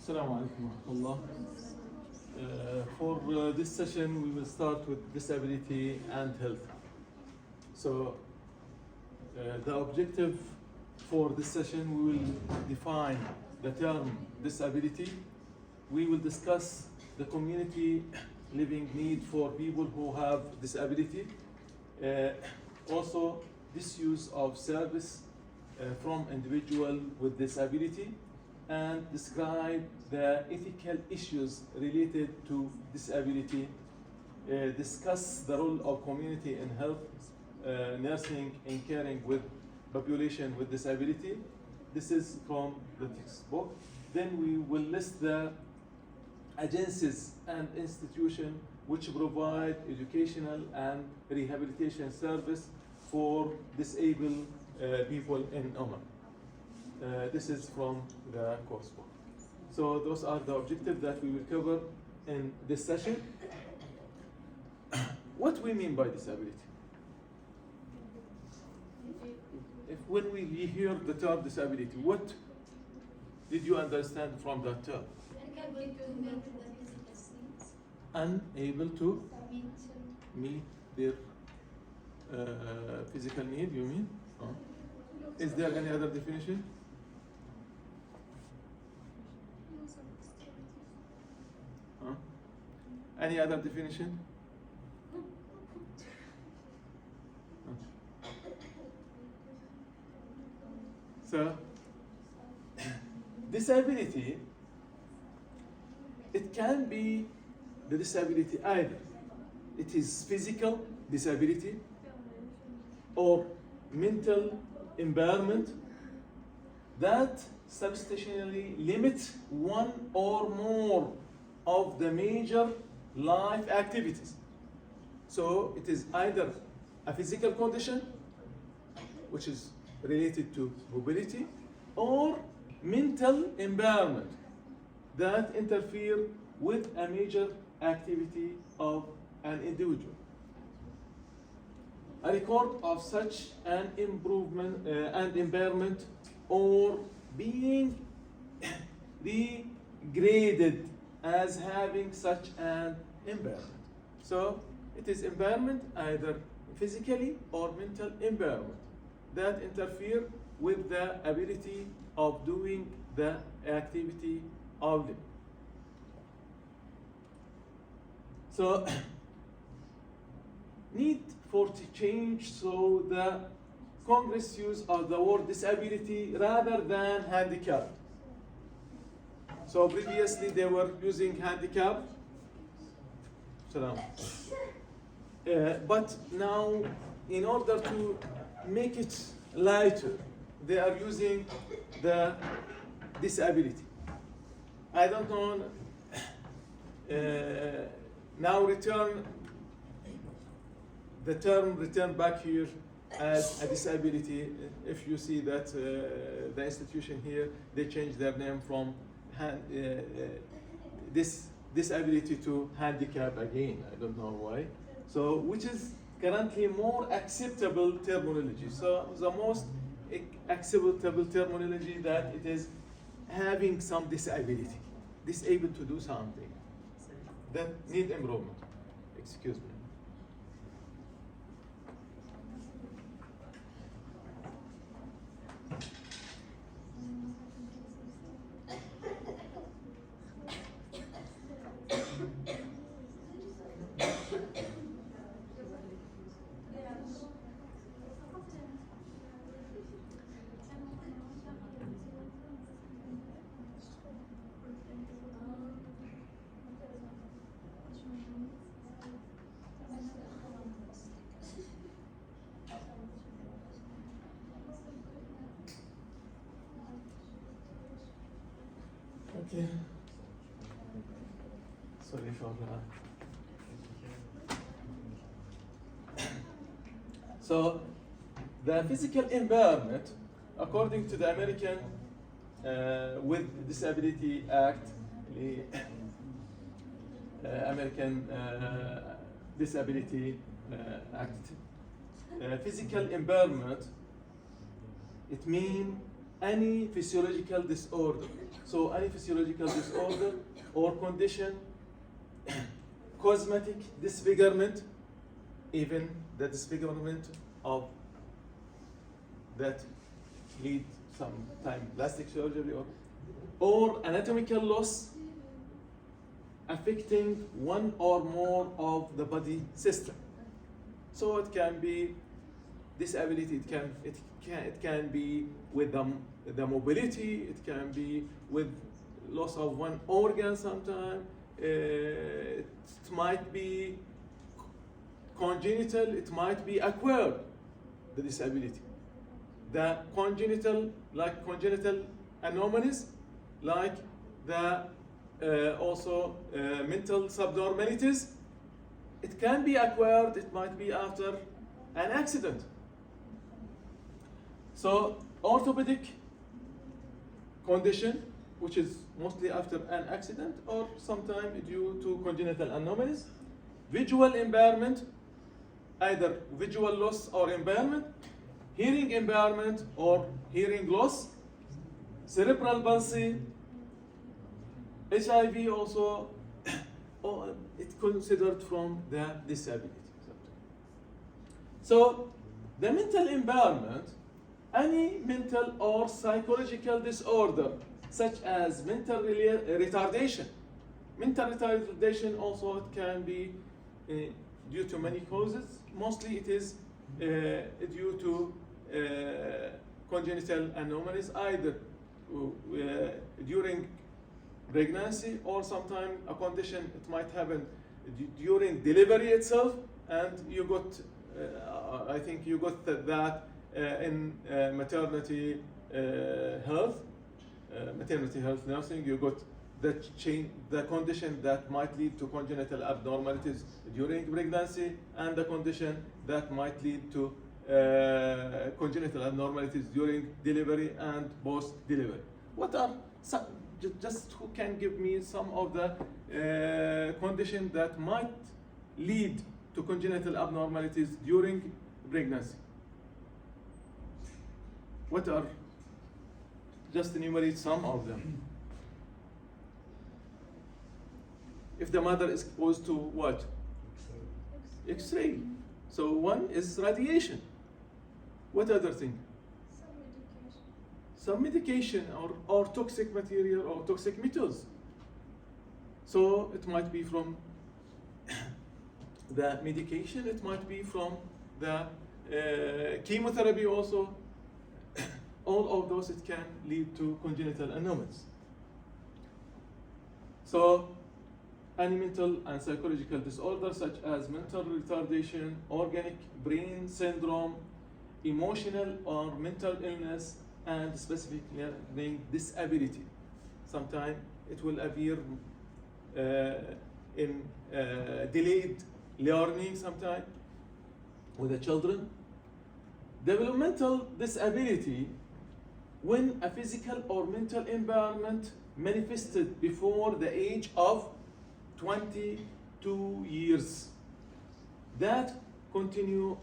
Assalamu alaikum wa rahmatullah. For this session, we will start with disability and health. So, the objective for this session, we will define the term disability. We will discuss the community living need for people who have disability. Also, disuse of service from individual with disability, and describe the ethical issues related to disability, discuss the role of community in health, nursing, and caring with population with disability. This is from the textbook. Then we will list the agencies and institutions which provide educational and rehabilitation service for disabled people in Oman. This is from the course book. So those are the objectives that we will cover in this session. What we mean by disability? When we hear the term disability, what did you understand from that term? Unable to meet their physical need, you mean? Is there any other definition? Any other definition? So, disability, it can be the disability either. It is physical disability or mental impairment that substantially limits one or more of the major life activities. So it is either a physical condition, which is related to mobility, or mental impairment that interfere with a major activity of an individual. A record of such an improvement and impairment or being degraded as having such an impairment. So it is impairment either physically or mental impairment that interfere with the ability of doing the activity of living. So need for change, so the Congress use of the word disability rather than handicap. So previously they were using handicap, but now in order to make it lighter, they are using the disability. I don't know, now the term return back here as a disability. If you see that the institution here, they changed their name from this disability to handicap again. I don't know why. So, which is currently more acceptable terminology. So, the most acceptable terminology that it is having some disability, disabled to do something that need improvement. Excuse me. Okay. Sorry for that. So, the physical impairment, according to the American with Disability Act, the American Disability Act, physical impairment, it means any physiological disorder. So any physiological disorder or condition, cosmetic disfigurement, even the disfigurement of that lead sometime plastic surgery, or anatomical loss affecting one or more of the body system. So it can be disability, it can be with the mobility, it can be with loss of one organ sometime, it might be congenital, it might be acquired, the disability. The congenital, like congenital anomalies, like the also mental subnormalities, it can be acquired, it might be after an accident. So orthopedic condition, which is mostly after an accident or sometime due to congenital anomalies. Visual impairment, either visual loss or impairment. Hearing impairment or hearing loss. Cerebral palsy. HIV also, it's considered from the disability. So the mental impairment, any mental or psychological disorder such as mental retardation. Mental retardation also it can be due to many causes. Mostly it is due to congenital anomalies, either during pregnancy or sometimes a condition it might happen during delivery itself, and you got I think you got that in maternity health nursing. You got the condition that might lead to congenital abnormalities during pregnancy, and the condition that might lead to congenital abnormalities during delivery and post-delivery. What are some, just who can give me some of the conditions that might lead to congenital abnormalities during pregnancy? What are, just enumerate some of them. If the mother is exposed to what? X-ray. So one is radiation. What other thing? Some medication or toxic material or toxic metals. So it might be from the medication, it might be from the chemotherapy also. All of those, it can lead to congenital anomalies. So any mental and psychological disorders such as mental retardation, organic brain syndrome, emotional or mental illness, and specific learning disability. Sometimes it will appear in delayed learning sometimes with the children. Developmental disability, when a physical or mental impairment manifested before the age of 22 years, that continue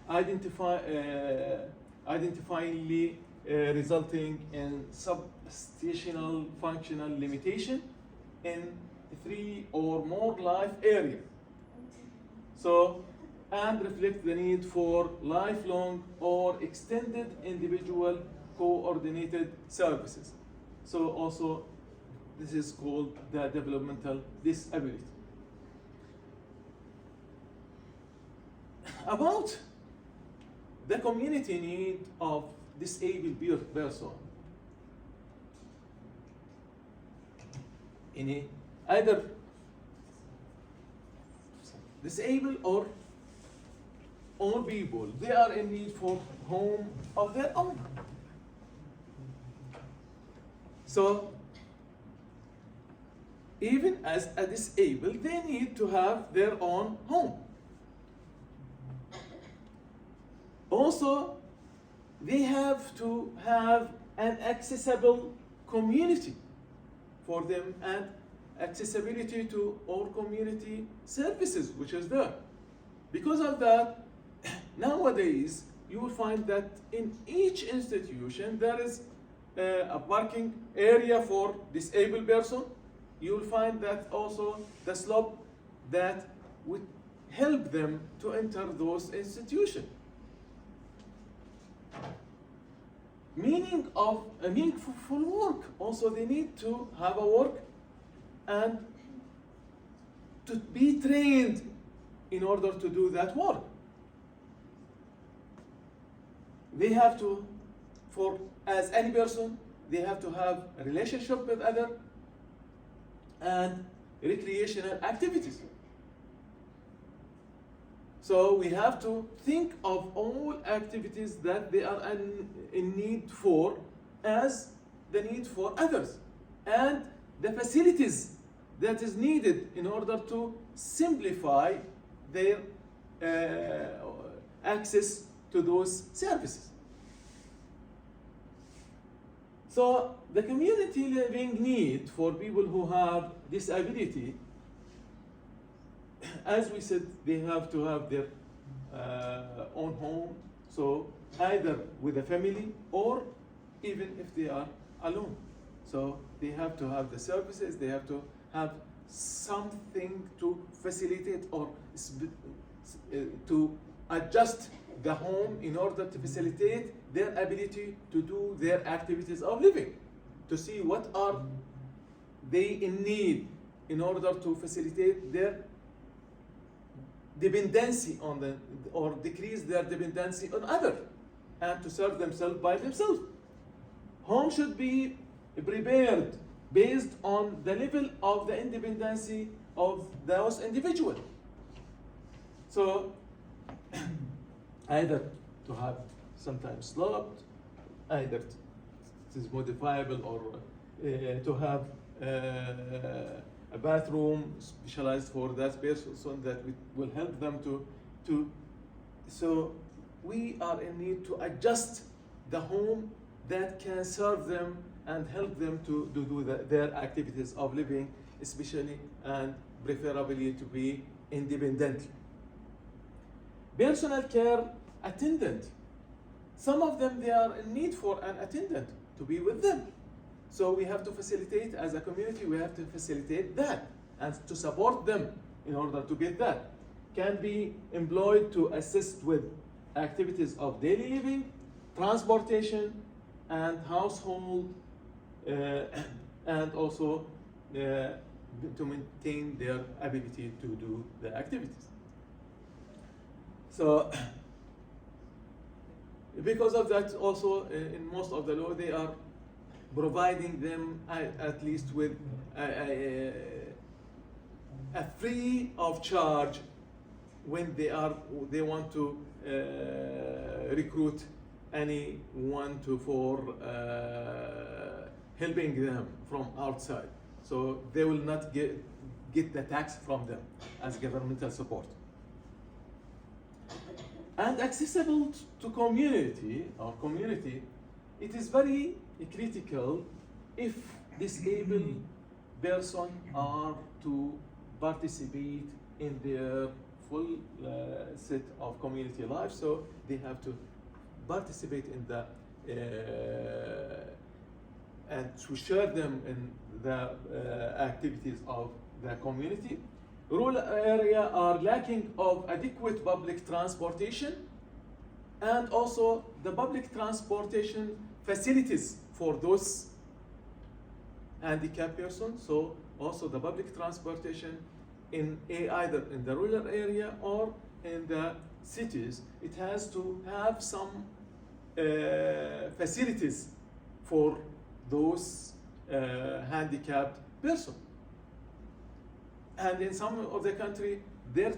identifiably resulting in substantial functional limitation in 3 or more life areas. So, and reflect the need for lifelong or extended individual coordinated services. So also, this is called the developmental disability. About the community need of disabled person. Either disabled or all people, they are in need for home of their own. So, even as a disabled, they need to have their own home. Also, they have to have an accessible community for them and accessibility to all community services, which is there. Because of that, nowadays, you will find that in each institution there is a parking area for disabled person. You will find that also the slope that would help them to enter those institutions. Meaning of a meaningful work. Also, they need to have a work and to be trained in order to do that work. They have to, as any person, they have to have a relationship with others and recreational activities. So we have to think of all activities that they are in need for as the need for others, and the facilities that is needed in order to simplify their access to those services. So the community living need for people who have disability, as we said, they have to have their own home, so either with a family or even if they are alone. So they have to have the services, they have to have something to facilitate or to adjust the home in order to facilitate their ability to do their activities of living, to see what are they in need in order to facilitate their dependency on the, or decrease their dependency on others, and to serve themselves by themselves. Home should be prepared based on the level of the independency of those individuals. So either to have sometimes sloped, either it is modifiable, or to have a bathroom specialized for that person, so that will help them to. So we are in need to adjust the home that can serve them and help them to do their activities of living, especially and preferably to be independent. Personal care attendant. Some of them, they are in need for an attendant to be with them. So we have to facilitate, as a community, we have to facilitate that and to support them in order to get that. Can be employed to assist with activities of daily living, transportation, and household, and also to maintain their ability to do the activities. So because of that, also in most of the law, they are providing them at least with a free of charge when they want to recruit anyone for helping them from outside. So they will not get the tax from them as governmental support. And accessible to community, it is very critical if disabled persons are to participate in their full set of community life. So they have to participate in the and to share them in the activities of the community. Rural areas are lacking of adequate public transportation, and also the public transportation facilities for those handicapped persons. So also the public transportation in either in the rural area or in the cities, it has to have some facilities for those handicapped persons. And in some of the country, their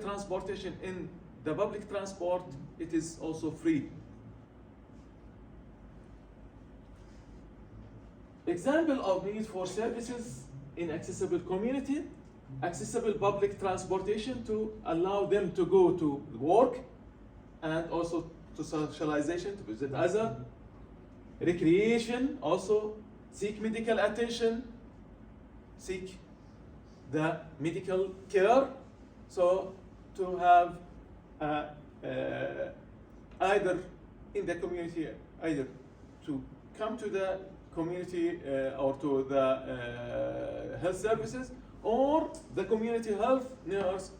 transportation in the public transport, it is also free. Example of need for services in accessible community: accessible public transportation to allow them to go to work and also to socialization, to visit others, recreation, also seek medical attention, seek the medical care. So to have either in the community, either to come to the community or to the health services, or the community health nurse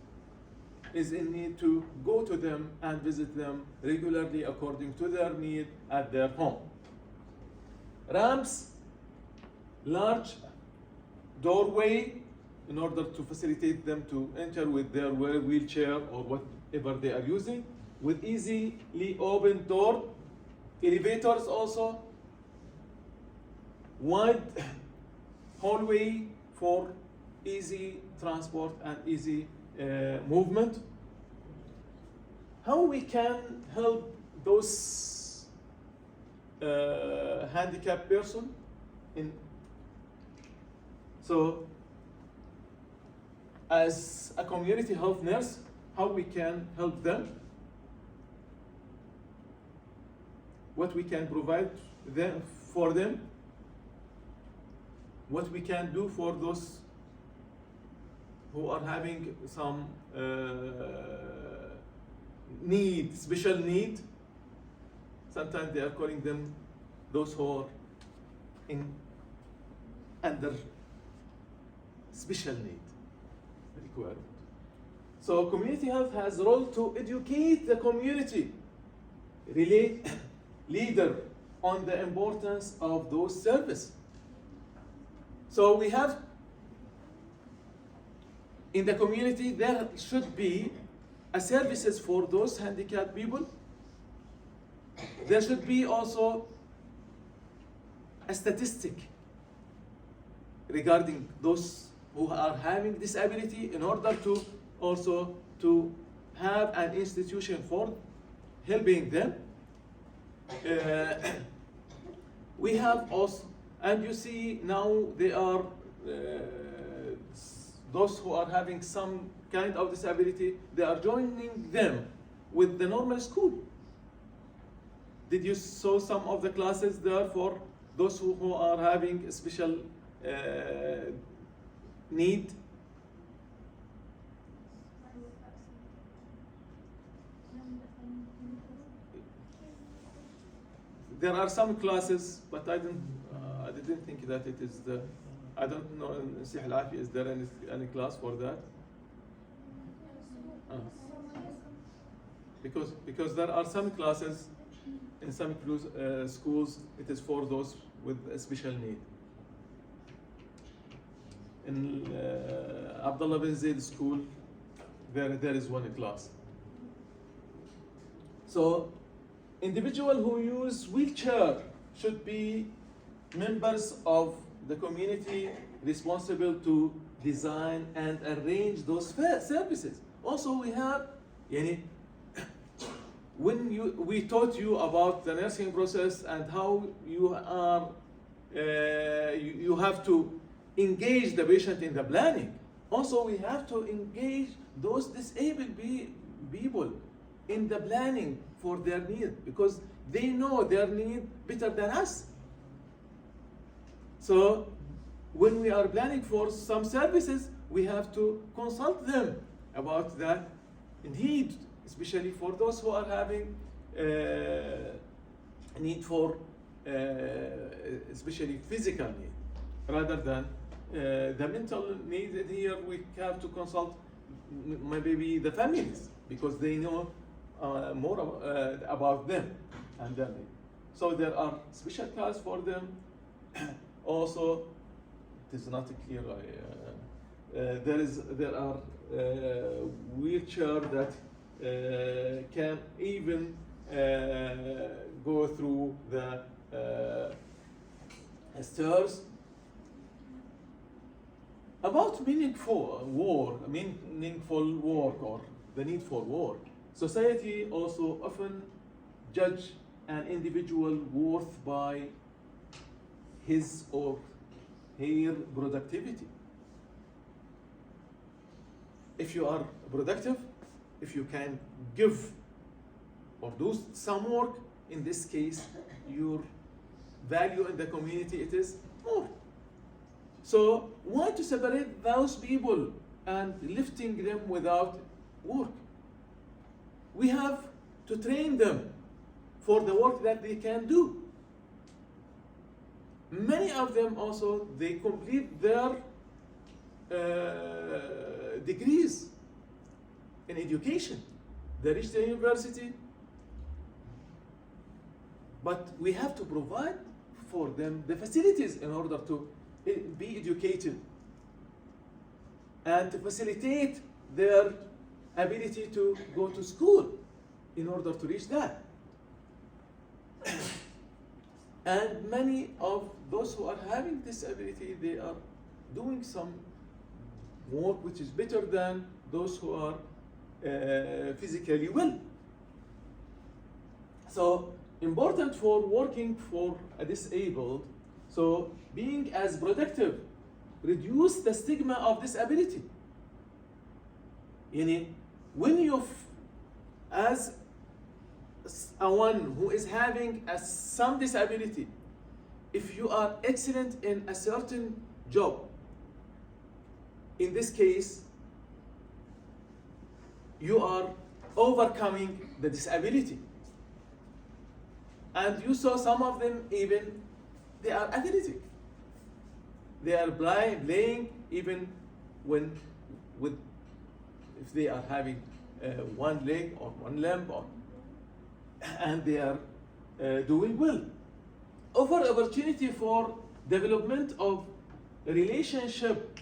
is in need to go to them and visit them regularly according to their need at their home. Ramps, large doorway in order to facilitate them to enter with their wheelchair or whatever they are using, with easily open door, elevators also, wide hallway for easy transport and easy movement. How we can help those handicapped person in, so as a community health nurse, how we can help them, what we can provide them for them, what we can do for those who are having some need, special need. Sometimes they are calling them those who are under special need requirement. So community health has a role to educate the community, relate leader on the importance of those services. So we have in the community, there should be a services for those handicapped people. There should be also a statistic regarding those who are having disability in order to also to have an institution for helping them. We have also, and you see now they are those who are having some kind of disability, they are joining them with the normal school. Did you saw some of the classes there for those who are having special need? There are some classes, but I didn't think that it is the. I don't know in Sih Al-Afi, is there any class for that? Because there are some classes in some schools, it is for those with a special need. In Abdullah bin Zaid school, there is one class. So individuals who use wheelchair should be members of the community responsible to design and arrange those services. Also we have, when we taught you about the nursing process and how you are, you have to engage the patient in the planning. Also we have to engage those disabled people in the planning for their need, because they know their need better than us. So when we are planning for some services, we have to consult them about that need, especially for those who are having need for especially physical need, rather than the mental need. Here we have to consult maybe the families, because they know more about them and their need. So there are special classes for them. Also, it is not clear. There are wheelchair that can even go through the stairs. About meaningful work or the need for work. Society also often judge an individual worth by his or her productivity. If you are productive, if you can give or do some work, in this case, your value in the community, it is more. So why to separate those people and lifting them without work? We have to train them for the work that they can do. Many of them also, they complete their degrees in education. They reach the university, but we have to provide for them the facilities in order to be educated and to facilitate their ability to go to school in order to reach that. And many of those who are having disability, they are doing some work which is better than those who are physically well. So important for working for a disabled, so being as productive, reduce the stigma of disability. When you, as a one who is having some disability, if you are excellent in a certain job, in this case, you are overcoming the disability. And you saw some of them even, they are athletic. They are playing even if they are having one leg or one limb, and they are doing well. Offer opportunity for development of relationship,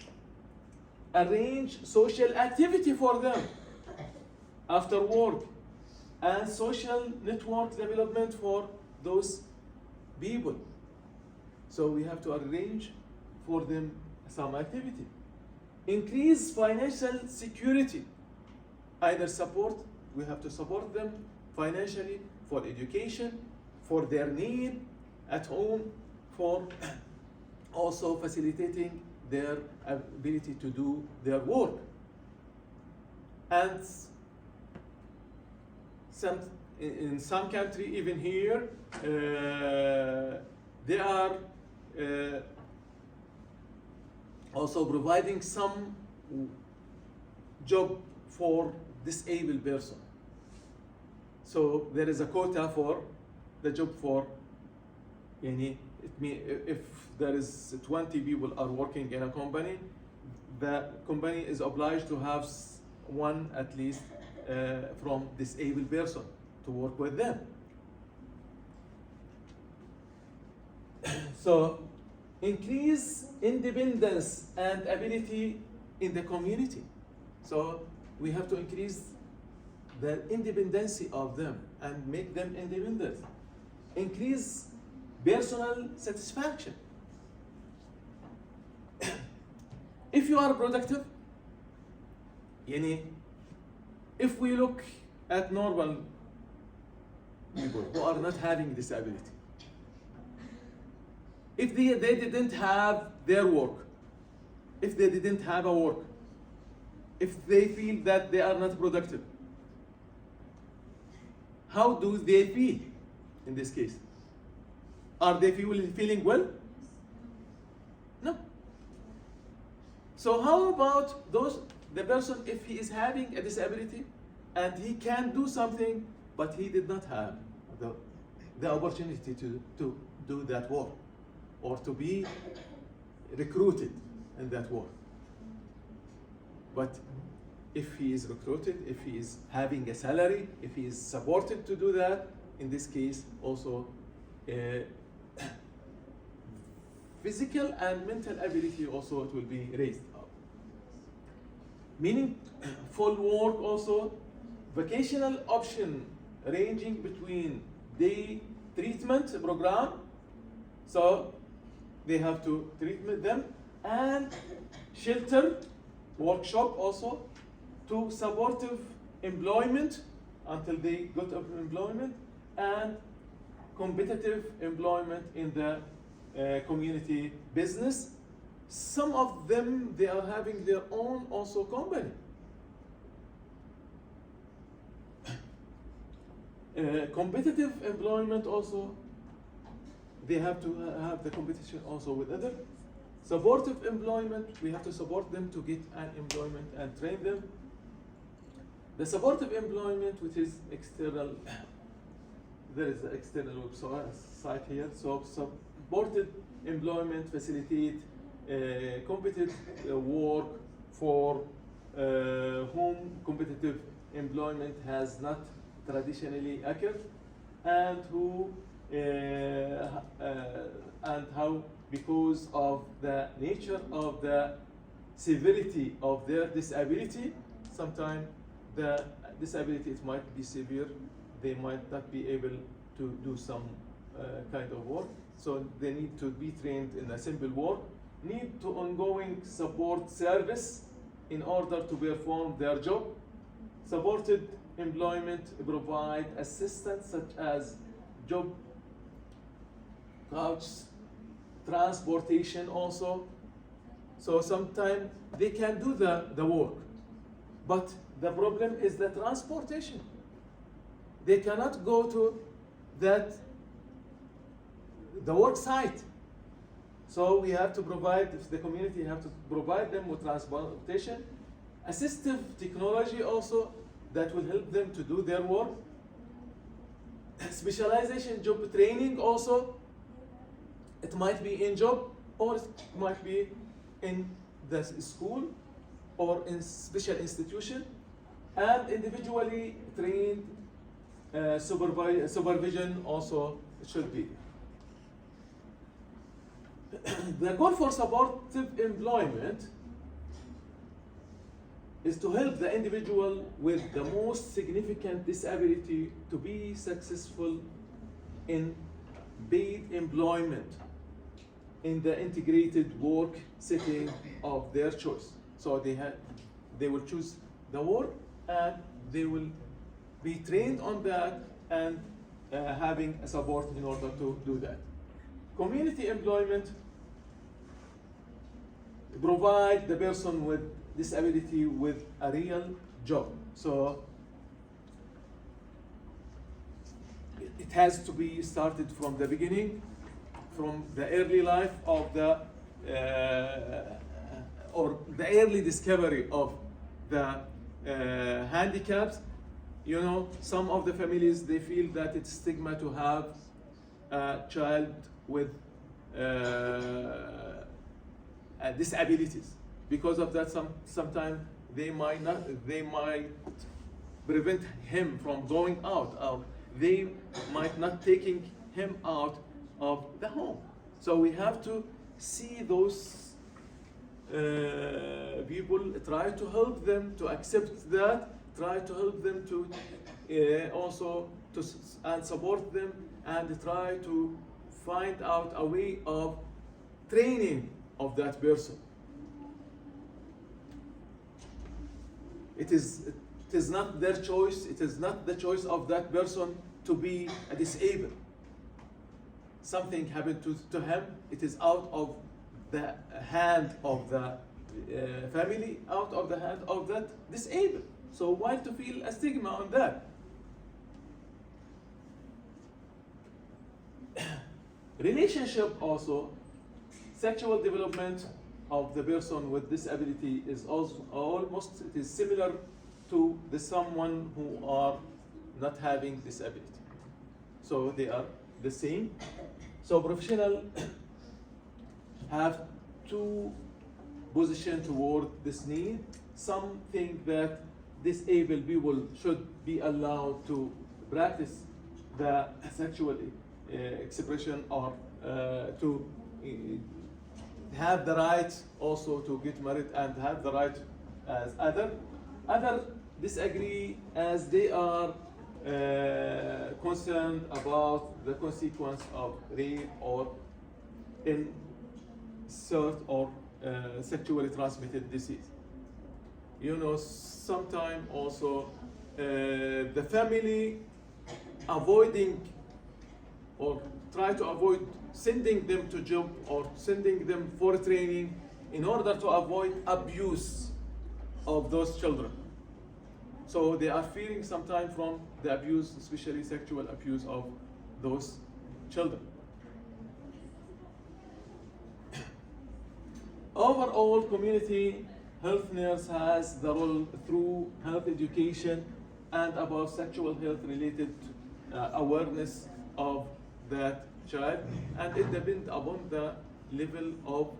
arrange social activity for them after work, and social network development for those people. So we have to arrange for them some activity. Increase financial security. Either support, we have to support them financially for education, for their need at home, for also facilitating their ability to do their work. And in some country, even here, they are also providing some job for disabled person. So there is a quota for the job for if there is 20 people are working in a company, the company is obliged to have one at least from disabled person to work with them. So increase independence and ability in the community. So we have to increase the independency of them and make them independent. Increase personal satisfaction. If you are productive, if we look at normal people who are not having disability, if they didn't have their work, if they didn't have a work, if they feel that they are not productive, how do they feel in this case? Are they feeling well? No. So how about the person, if he is having a disability and he can do something, but he did not have the opportunity to do that work or to be recruited in that work? But if he is recruited, if he is having a salary, if he is supported to do that, in this case also physical and mental ability also it will be raised up. Meaningful work also, vocational option ranging between day treatment program, so they have to treat them, and shelter workshop also, to supportive employment until they got employment, and competitive employment in the community business. Some of them, they are having their own also company. Competitive employment also, they have to have the competition also with other. Supportive employment, we have to support them to get an employment and train them. The supportive employment, which is external, there is an external website here. So supported employment facilitate competitive work for whom competitive employment has not traditionally occurred, and who and how, because of the nature of the severity of their disability, sometimes the disability, it might be severe, they might not be able to do some kind of work, so they need to be trained in a simple work, need to ongoing support service in order to perform their job. Supported employment provide assistance such as job couch, transportation also. So sometimes they can do the work, but the problem is the transportation. They cannot go to the work site. So we have to provide, the community have to provide them with transportation, assistive technology also that will help them to do their work, specialization job training also. It might be in job, or it might be in the school or in special institution, and individually trained supervision also should be. The goal for supportive employment is to help the individual with the most significant disability to be successful in paid employment in the integrated work setting of their choice. So they will choose the work, and they will be trained on that, and having a support in order to do that. Community employment provide the person with disability with a real job. So it has to be started from the beginning, from the early life of the or the early discovery of the handicaps. You know, some of the families, they feel that it's stigma to have a child with disabilities. Because of that, sometimes they might prevent him from going out. They might not taking him out of the home. So we have to see those people, try to help them to accept that, try to help them to also and support them, and try to find out a way of training of that person. It is not their choice, it is not the choice of that person to be disabled. Something happened to him, it is out of the hand of the family, out of the hand of that disabled. So why to feel a stigma on that? Relationship also, sexual development of the person with disability is also almost, it is similar to the someone who are not having disability. So they are the same. So professional have two positions toward this need. Some think that disabled people should be allowed to practice the sexual expression, or to have the right also to get married and have the right as other. Other disagree, as they are concerned about the consequence of rape or insult or sexually transmitted disease. You know, sometimes also the family avoiding or try to avoid sending them to job or sending them for training in order to avoid abuse of those children. So they are fearing sometimes from the abuse, especially sexual abuse of those children. Overall, community health nurse has the role through health education and about sexual health related awareness of that child, and it depends upon the level of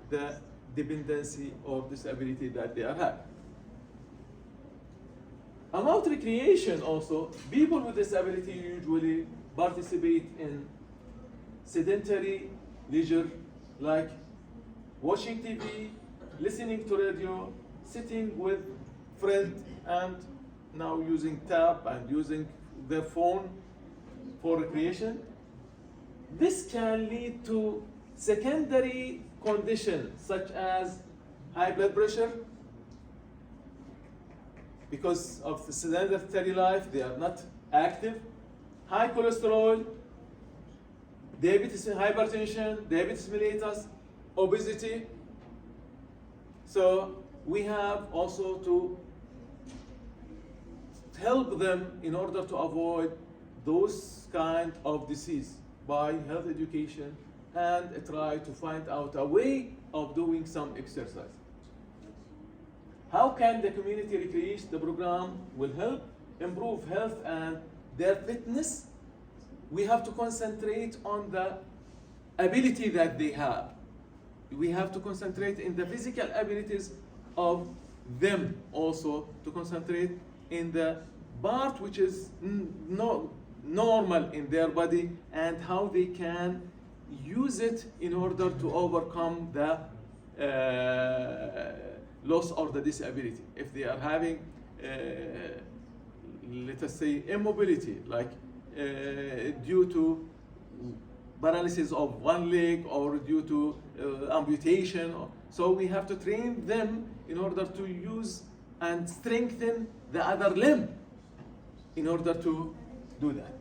the dependency or disability that they are having. About recreation also, people with disability usually participate in sedentary leisure like watching TV, listening to radio, sitting with friends, and now using tab and using their phone for recreation. This can lead to secondary conditions such as high blood pressure. Because of the sedentary life, they are not active. High cholesterol, diabetes and hypertension, diabetes mellitus, obesity. So we have also to help them in order to avoid those kind of disease by health education and try to find out a way of doing some exercise. How can the community recreation the program will help improve health and their fitness? We have to concentrate on the ability that they have. We have to concentrate in the physical abilities of them also, to concentrate in the part which is normal in their body and how they can use it in order to overcome the loss or the disability. If they are having, let us say, immobility, like due to paralysis of one leg or due to amputation, so we have to train them in order to use and strengthen the other limb in order to do that.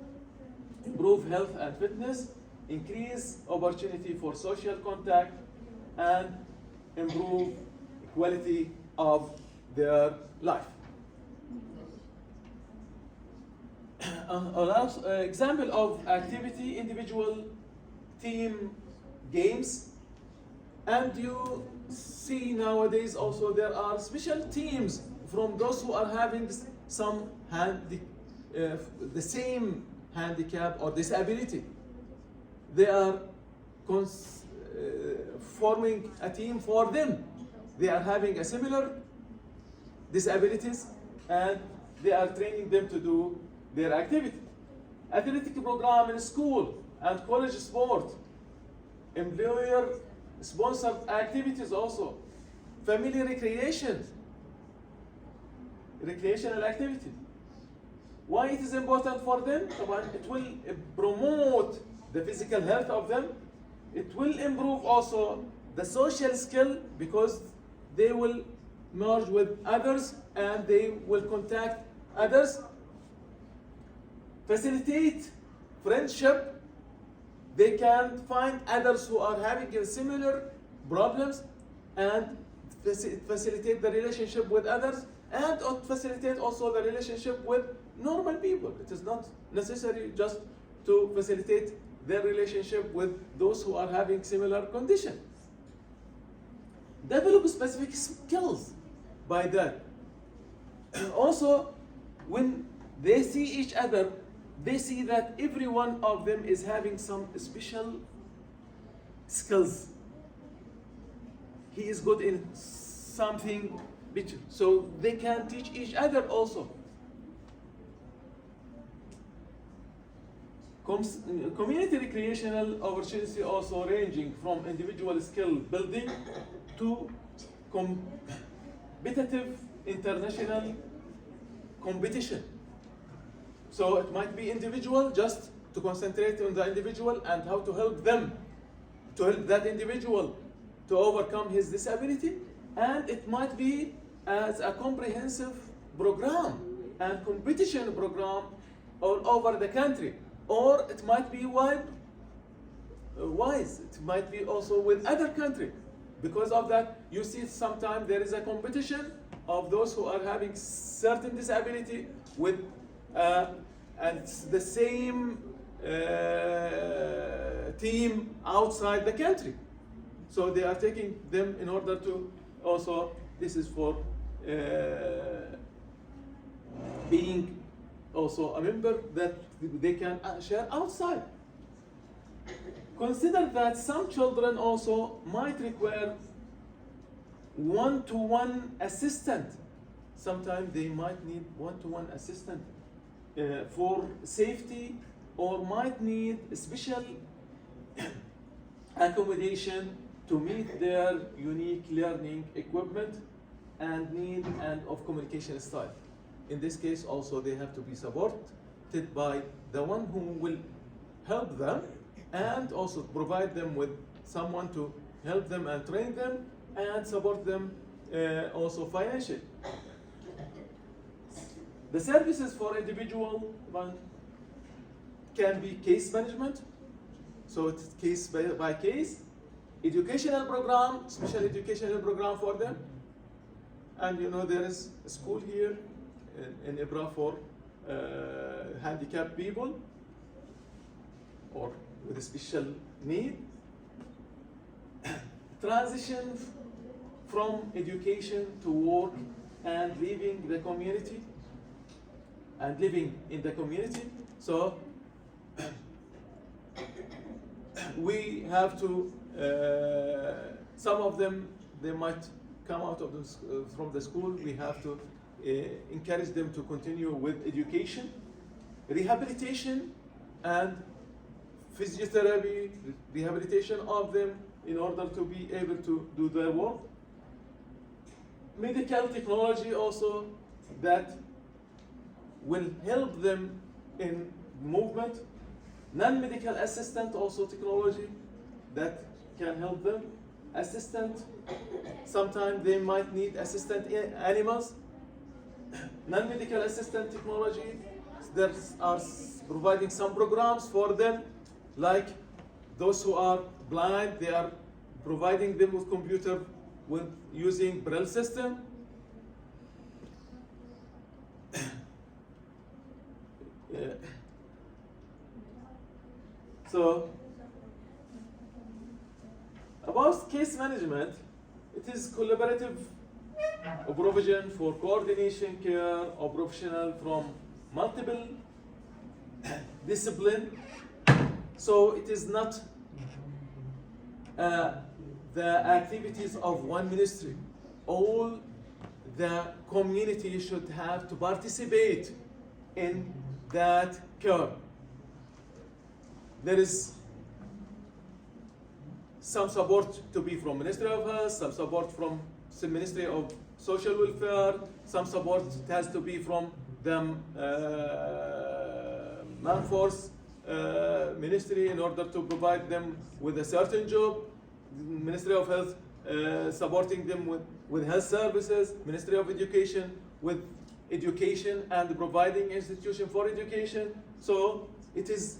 Improve health and fitness, increase opportunity for social contact, and improve quality of their life. An example of activity, individual, team games, and you see nowadays also there are special teams from those who are having some the same handicap or disability. They are forming a team for them. They are having a similar disabilities and they are training them to do their activity. Athletic program in school and college sport, employer sponsored activities also, family recreational activities. Why it is important for them? It will promote the physical health of them. It will improve also the social skill because they will merge with others and they will contact others. Facilitate friendship. They can find others who are having similar problems and facilitate the relationship with others and facilitate also the relationship with normal people. It is not necessary just to facilitate their relationship with those who are having similar conditions. Develop specific skills by that. Also, when they see each other, they see that every one of them is having some special skills. He is good in something, so they can teach each other also. Community recreational opportunity also ranging from individual skill building to competitive international competition. So it might be individual, just to concentrate on the individual and how to help them, to help that individual to overcome his disability. And it might be as a comprehensive program and competition program all over the country. Or it might be wise. It might be also with other countries. Because of that, you see sometimes there is a competition of those who are having certain disability with and it's the same team outside the country. So they are taking them in order to also, this is for being also a member that they can share outside. Consider that some children also might require one-to-one assistant. Sometimes they might need one-to-one assistant for safety, or might need special accommodation to meet their unique learning equipment and need and of communication style. In this case also they have to be supported by the one who will help them, and also provide them with someone to help them and train them and support them also financially. The services for individual one can be case management, so it's case by case, educational program, special educational program for them, and you know there is a school here in Ibra for handicapped people or with a special need. Transition from education to work and living the community and living in the community. So we have to, some of them, they might come out of from the school. We have to encourage them to continue with education, rehabilitation, and physiotherapy, rehabilitation of them in order to be able to do their work. Medical technology also that will help them in movement. Non-medical assistant also technology that can help them. Assistant, sometimes they might need assistant animals. Non-medical assistant technology, there are providing some programs for them, like those who are blind, they are providing them with computer with using Braille system. So, about case management, it is collaborative provision for coordination care of professional from multiple discipline. So it is not the activities of one ministry. All the community should have to participate in that care. There is some support to be from Ministry of Health, some support from the Ministry of Social Welfare, some support has to be from the Manforce Ministry in order to provide them with a certain job. Ministry of Health supporting them with health services, Ministry of Education with education and providing institution for education. So it is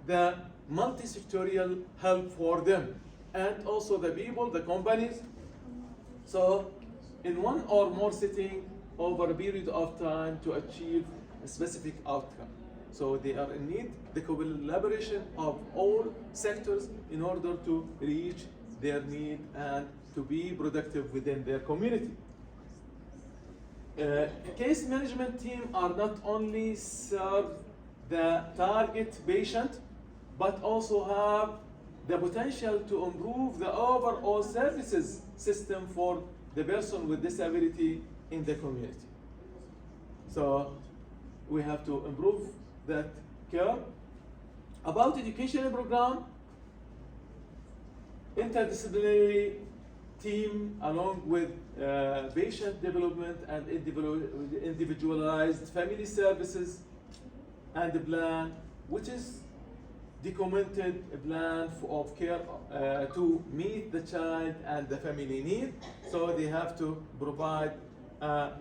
the multi-sectorial help for them, and also the people, the companies. So in one or more sitting over a period of time to achieve a specific outcome. So they are in need the collaboration of all sectors in order to reach their need and to be productive within their community. Case management team are not only serve the target patient, but also have the potential to improve the overall services system for the person with disability in the community. So we have to improve that care. About educational program, interdisciplinary team along with patient development and individualized family services and a plan, which is documented plan of care to meet the child and the family need. So they have to provide a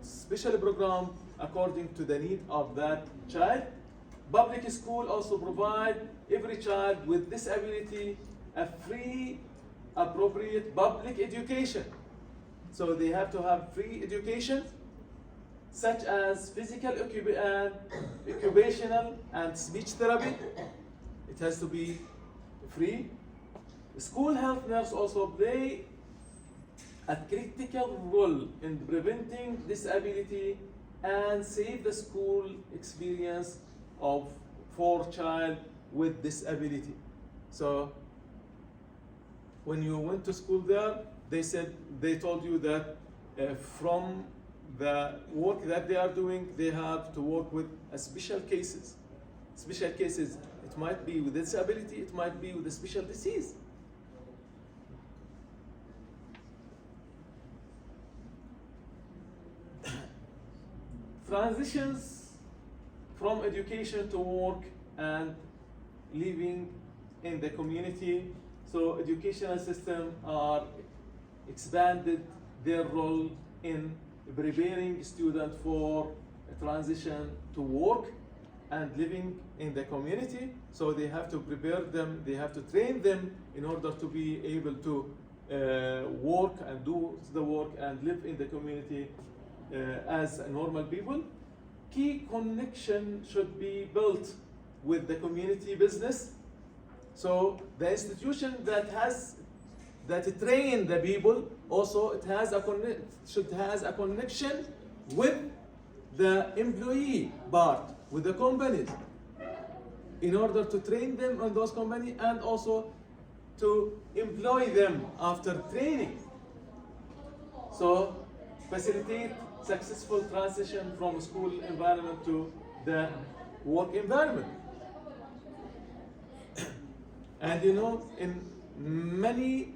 special program according to the need of that child. Public school also provide every child with disability a free, appropriate public education. So they have to have free education, such as physical and occupational and speech therapy. It has to be free. School health nurse also play a critical role in preventing disability and save the school experience for child with disability. So when you went to school there, they told you that from the work that they are doing, they have to work with special cases. Special cases, it might be with disability, it might be with a special disease. Transitions from education to work and living in the community. So educational systems are expanded their role in preparing students for a transition to work and living in the community. So they have to prepare them, they have to train them in order to be able to work and do the work and live in the community as normal people. Key connection should be built with the community business. So the institution that train the people also should has a connection with the employee part, with the companies, in order to train them on those companies and also to employ them after training. So facilitate successful transition from school environment to the work environment. And you know, in many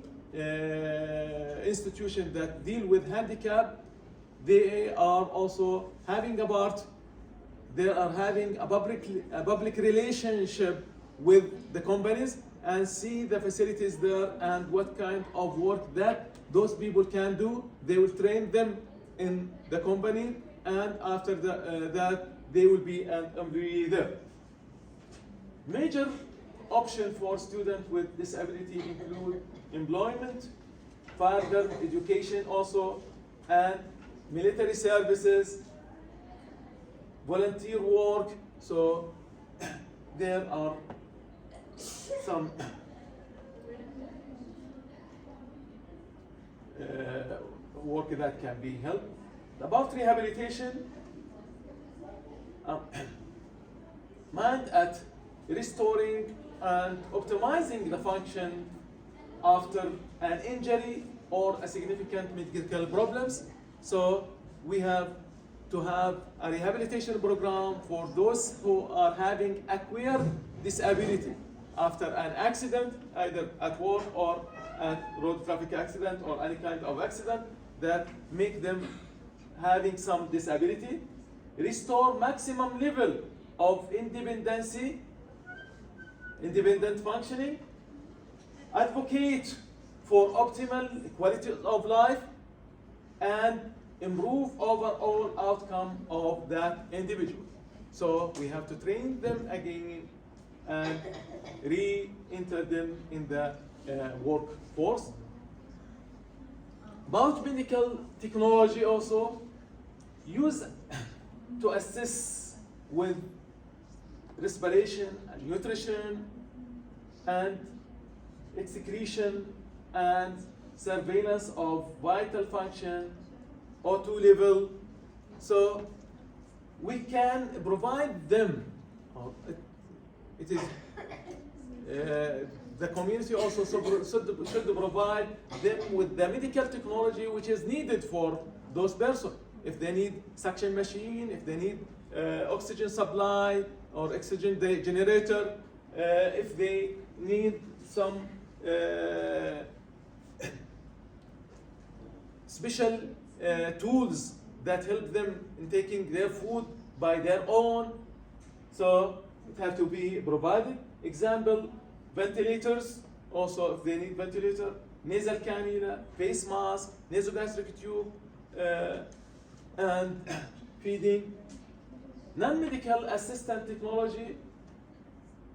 institutions that deal with handicap, they are also having a part, they are having a public relationship with the companies and see the facilities there and what kind of work that those people can do. They will train them in the company, and after that they will be an employee there. Major options for students with disability include employment, further education also, and military services, volunteer work. So there are some work that can be helped. About rehabilitation, aimed at restoring and optimizing the function after an injury or a significant medical problems. So we have to have a rehabilitation program for those who are having acquired disability after an accident, either at work or at road traffic accident or any kind of accident that make them having some disability. Restore maximum level of independent functioning. Advocate for optimal quality of life and improve overall outcome of that individual. So we have to train them again and re-enter them in the workforce. About medical technology also, use to assist with respiration and nutrition and excretion and surveillance of vital function, O2 level. So we can provide them, it is the community also should provide them with the medical technology which is needed for those persons. If they need suction machine, if they need oxygen supply or oxygen generator, if they need some special tools that help them in taking their food by their own. So it has to be provided. Example, ventilators, also if they need ventilator, nasal cannula, face mask, nasogastric tube, and feeding. Non-medical assistant technology,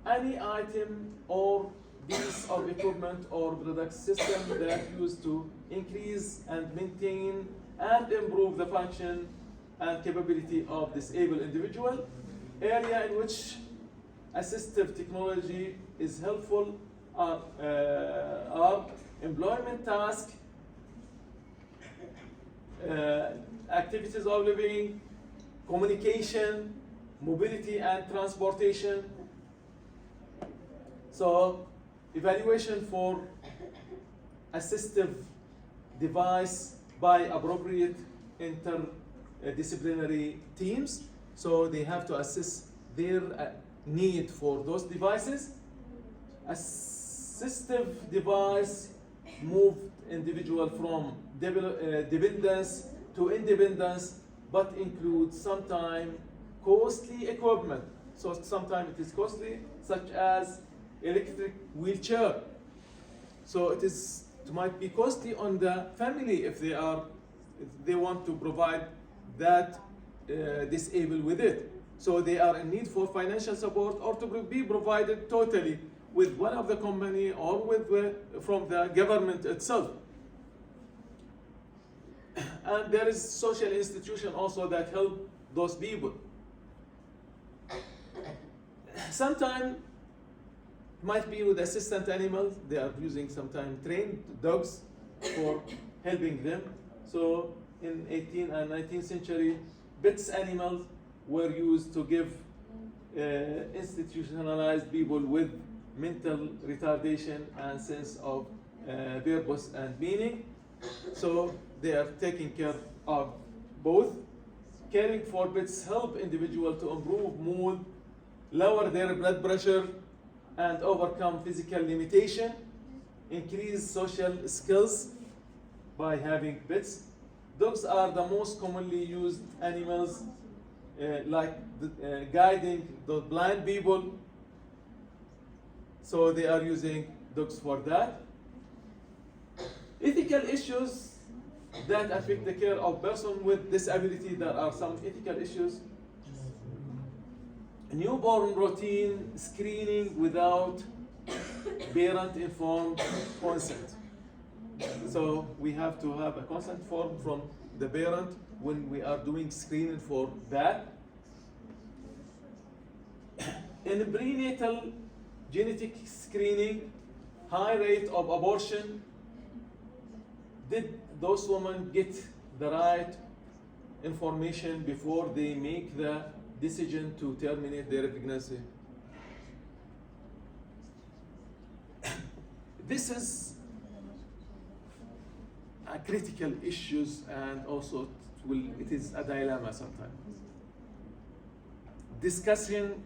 any item or piece of equipment or product system that used to increase and maintain and improve the function and capability of disabled individual. Area in which assistive technology is helpful are employment tasks, activities of living, communication, mobility and transportation. So evaluation for assistive device by appropriate interdisciplinary teams. So they have to assess their need for those devices. Assistive device moved individual from dependence to independence, but includes sometimes costly equipment. So sometimes it is costly, such as electric wheelchair. So it might be costly on the family if they want to provide that disabled with it. So they are in need for financial support or to be provided totally with one of the company or from the government itself. And there is social institution also that help those people. Sometimes might be with assistant animals. They are using sometimes trained dogs for helping them. So in 18th and 19th century, pets animals were used to give institutionalized people with mental retardation and sense of purpose and meaning. So they are taking care of both. Caring for pets help individuals to improve mood, lower their blood pressure, and overcome physical limitation, increase social skills by having pets. Dogs are the most commonly used animals, guiding the blind people. So they are using dogs for that. Ethical issues that affect the care of person with disability. There are some ethical issues. Newborn routine screening without parent-informed consent. So we have to have a consent form from the parent when we are doing screening for that. In prenatal genetic screening, high rate of abortion. Did those women get the right information before they make the decision to terminate their pregnancy? This is a critical issues, and also it is a dilemma sometimes. Discussing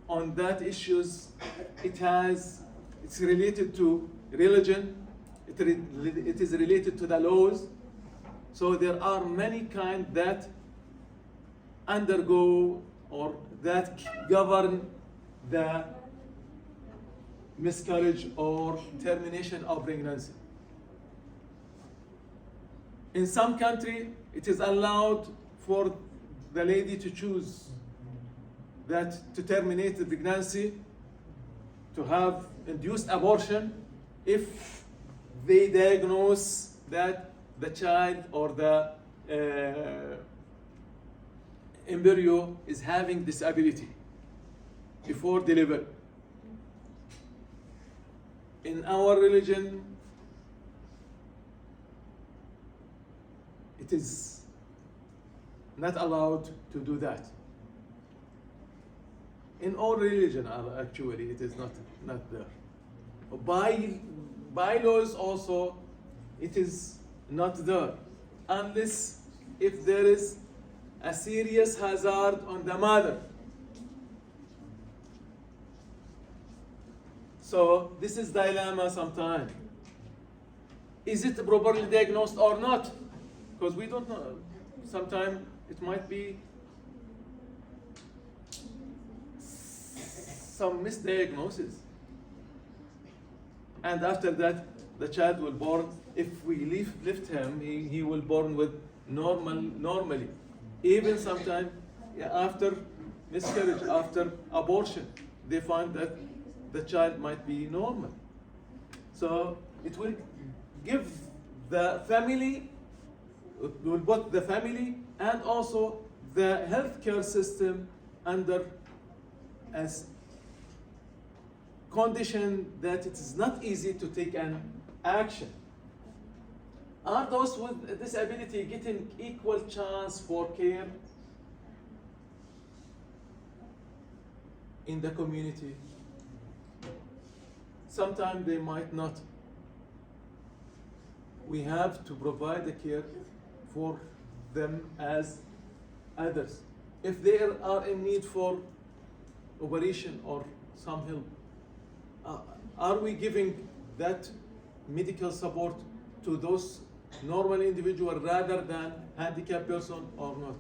on that issues, it's related to religion, it is related to the laws. So there are many kinds that undergo or that govern the miscarriage or termination of pregnancy. In some country, it is allowed for the lady to choose that to terminate the pregnancy, to have induced abortion, if they diagnose that the child or the embryo is having disability before delivery. In our religion, it is not allowed to do that. In all religion, actually, it is not there. By laws also, it is not there, unless if there is a serious hazard on the mother. So this is dilemma sometimes. Is it properly diagnosed or not? Because we don't know. Sometimes it might be some misdiagnosis. And after that, the child will born, if we lift him, he will born with normally. Even sometimes after miscarriage, after abortion, they find that the child might be normal. So it will give the family, it will put the family and also the healthcare system under as condition that it is not easy to take an action. Are those with disability getting equal chance for care? in the community. Sometimes they might not. We have to provide the care for them as others. If they are in need for operation or some help, are we giving that medical support to those normal individuals rather than handicapped person or not?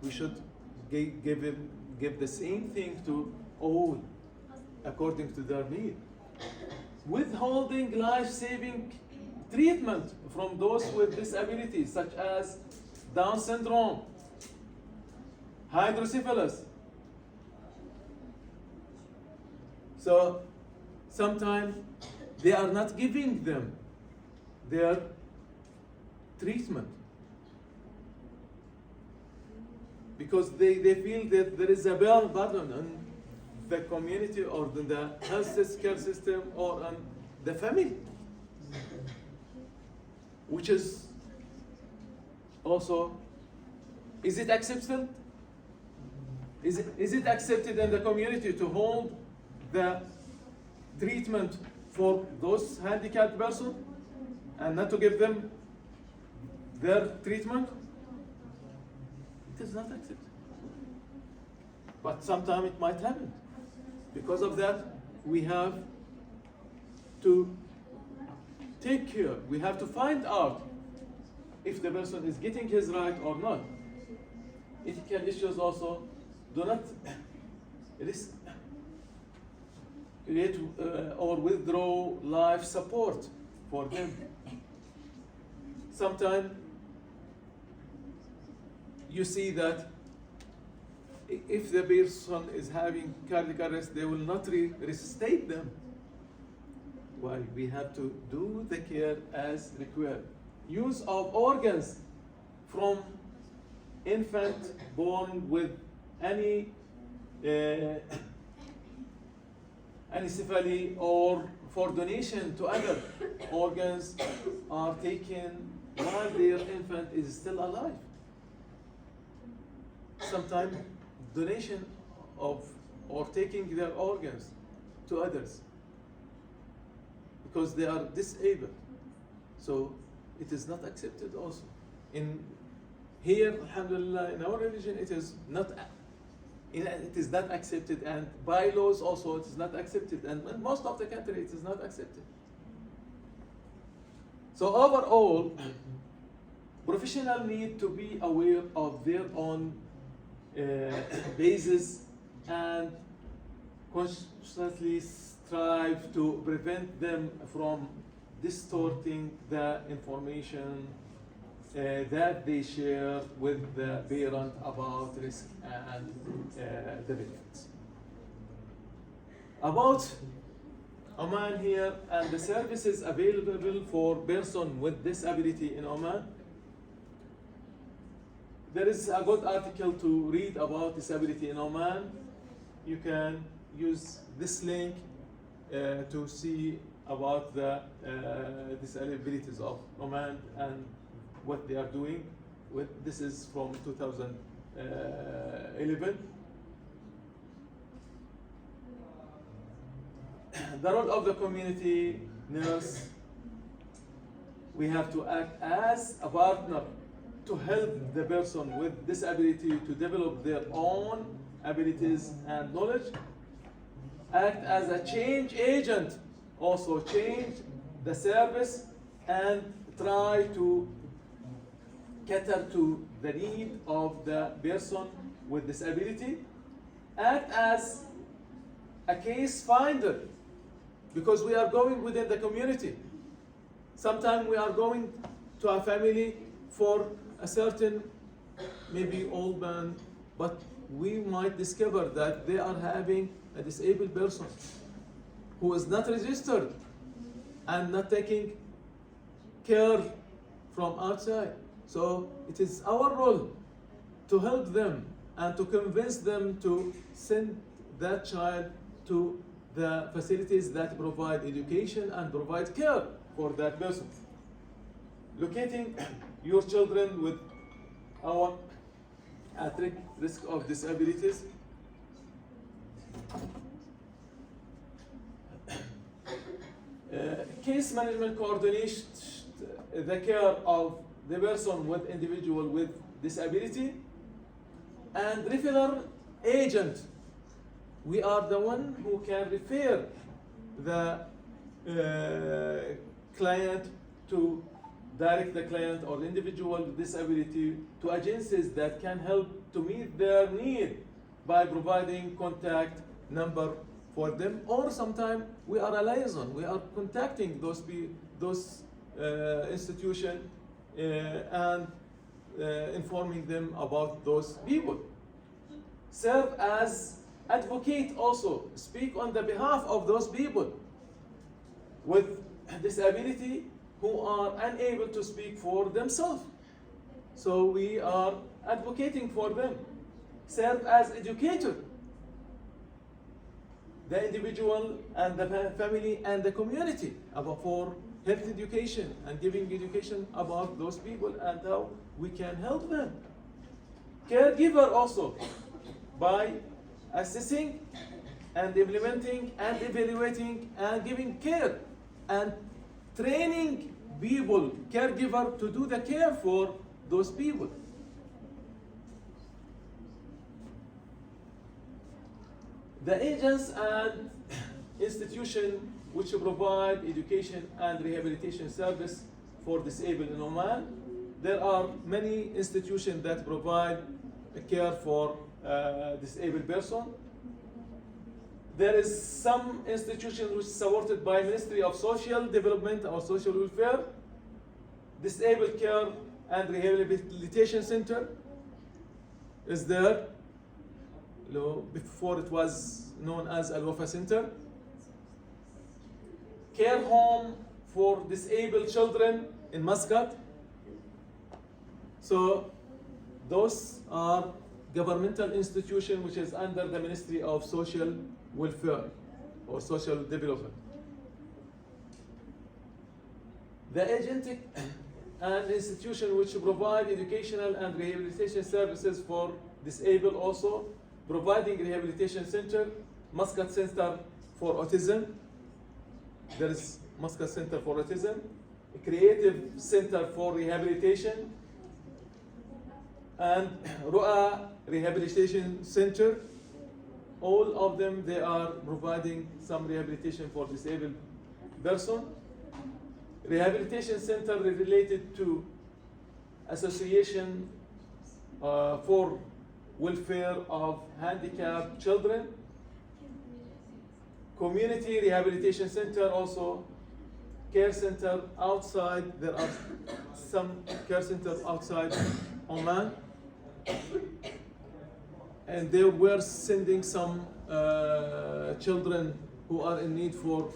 We should give the same thing to all according to their need. Withholding life-saving treatment from those with disabilities such as Down syndrome, hydrocephalus. So sometimes they are not giving them their treatment because they feel that there is a burden on the community or the health care system or on the family, which is also, is it accepted? Is it accepted in the community to hold the treatment for those handicapped persons and not to give them their treatment? It is not accepted. But sometimes it might happen. Because of that, we have to take care. We have to find out if the person is getting his right or not. Ethical issues also do not or withdraw life support for them. Sometimes you see that if the person is having cardiac arrest, they will not resuscitate them. Why? We have to do the care as required. Use of organs from infant born with any anencephaly or for donation to other organs are taken while their infant is still alive. Sometimes donation of or taking their organs to others because they are disabled. So it is not accepted also. In here, alhamdulillah, in our religion it is not accepted, and by laws also it is not accepted, and in most of the country it is not accepted. So overall, professionals need to be aware of their own basis and consciously strive to prevent them from distorting the information that they share with the parent about risk and the benefits. About Oman here and the services available for persons with disability in Oman. There is a good article to read about disability in Oman. You can use this link to see about the disabilities of Oman and what they are doing. This is from 2011. The role of the community nurse, we have to act as a partner to help the person with disability to develop their own abilities and knowledge. Act as a change agent, also change the service and try to cater to the need of the person with disability. Act as a case finder, because we are going within the community. Sometimes we are going to a family for a certain, maybe old man, but we might discover that they are having a disabled person who is not registered and not taking care from outside. So it is our role to help them and to convince them to send that child to the facilities that provide education and provide care for that person. Locating your children with our at risk of disabilities case management coordination, the care of the person with individual with disability, and referral agent. We are the one who can refer the client to direct the client or individual with disability to agencies that can help to meet their need by providing contact number for them, or sometimes we are a liaison. We are contacting those institutions and informing them about those people. Serve as advocate also, speak on the behalf of those people with disability who are unable to speak for themselves. So we are advocating for them. Serve as educator, the individual and the family and the community for health education and giving education about those people and how we can help them. Caregiver also, by assessing and implementing and evaluating and giving care and training people, caregiver, to do the care for those people. The agents and institutions which provide education and rehabilitation service for disabled in Oman. There are many institutions that provide care for disabled person. There is some institution which is supported by Ministry of Social Development or Social Welfare, Disabled Care and Rehabilitation Center is there. Before it was known as Al Wafa Center. Care home for disabled children in Muscat. So those are governmental institutions which is under the Ministry of Social Welfare or Social Development. The agentic and institution which provide educational and rehabilitation services for disabled also, providing rehabilitation center, Muscat Center for Autism. There is Muscat Center for Autism, a Creative Center for Rehabilitation, and Ru'a Rehabilitation Center. All of them, they are providing some rehabilitation for disabled person. Rehabilitation center related to association for welfare of handicapped children. Community rehabilitation center also. Care center outside, there are some care centers outside Oman. And they were sending some children who are in need for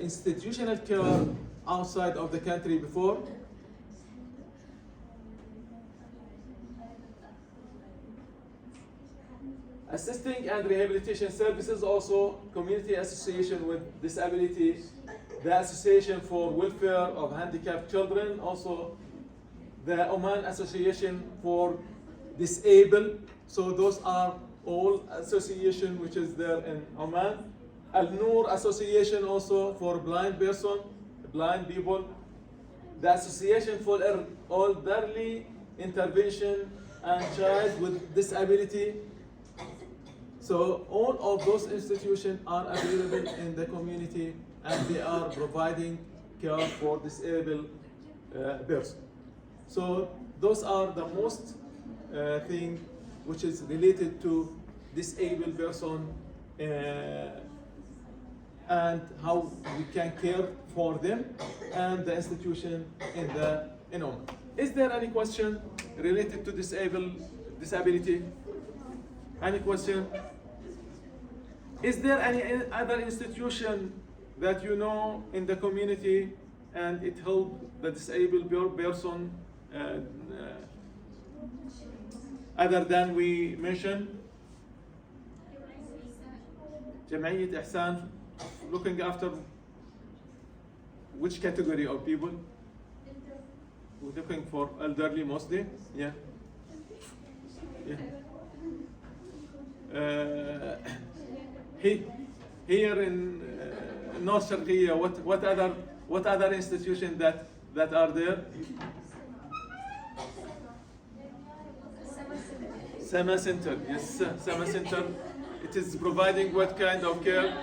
institutional care outside of the country before. Assisting and rehabilitation services also, community association with disability, the Association for Welfare of Handicapped Children, also the Oman Association for Disabled. So those are all association which is there in Oman. Al Noor Association also for blind person, blind people. The Association for Elderly Intervention and Child with Disability. So all of those institutions are available in the community and they are providing care for disabled person. So those are the most thing which is related to disabled person and how we can care for them and the institution in Oman. Is there any question related to disability? Any question? Is there any other institution that you know in the community and it helped the disabled person other than we mentioned? جمعية إحسان, looking after which category of people? We're looking for elderly mostly, yeah. Here in North Sharqiyya, what What other institutions that are there? Sama Center, yes, Sama Center. It is providing what kind of care?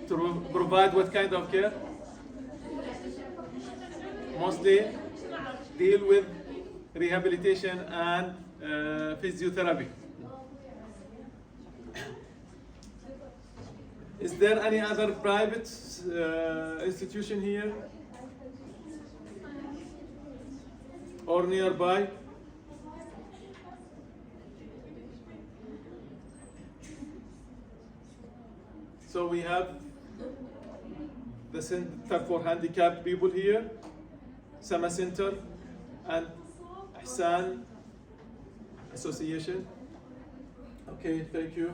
To provide what kind of care? Mostly deal with rehabilitation and physiotherapy. Is there any other private institution here or nearby? So we have the Center for Handicapped People here, Sama Center, and Ihsan Association. Okay, thank you.